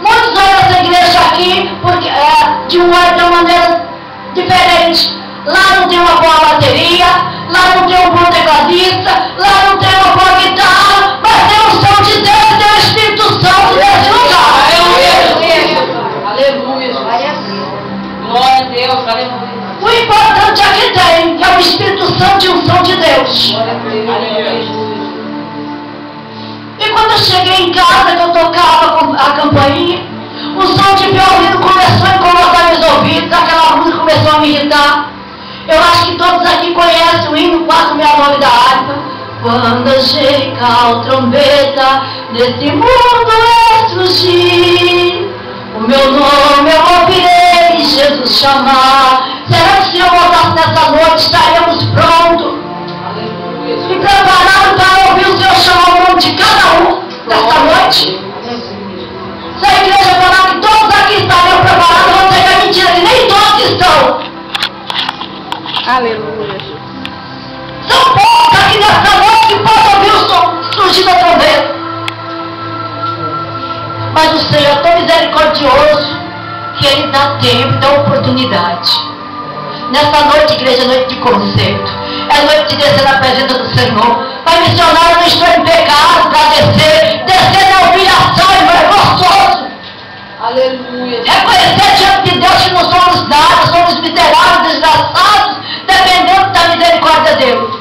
Muitos olham essa igreja aqui porque, de uma maneira diferente. Lá não tem uma boa bateria, lá não tem um bom tecladista, lá não tem uma boa guitarra, mas tem o som de Deus e tem o Espírito Santo nesse lugar. Aleluia. Glória a Deus. Aleluia. O importante aqui tem, que é o Espírito Santo e o som de Deus. E quando eu cheguei em casa, que eu tocava a campainha, o som de violino começou a incomodar meus ouvidos, aquela música começou a me irritar. Eu acho que todos aqui conhecem o hino 469 da harpa. Quando a trombeta, nesse mundo eu surgir, o meu nome eu ouvirei Jesus chamar. Será que se eu voltasse nessa noite estaríamos prontos e preparados para ouvir o Senhor chamar o nome de cada um nessa noite? Se a igreja falar que todos aqui estariam preparados, eu vou dizer que é mentira, que nem todos estão. Aleluia. São poucos aqui nessa noite que podem ouvir o som surgir da trombeta. Mas o Senhor é tão misericordioso que Ele dá tempo, dá oportunidade. Nessa noite, igreja, é noite de concerto. É noite de descer na presença do Senhor. Mas missionário não estou em pecado para descer. Descer na humilhação, irmão, é gostoso. Aleluia. Reconhecer diante de Deus que não somos nada, somos miseráveis, desgraçados, dependendo da misericórdia de Deus.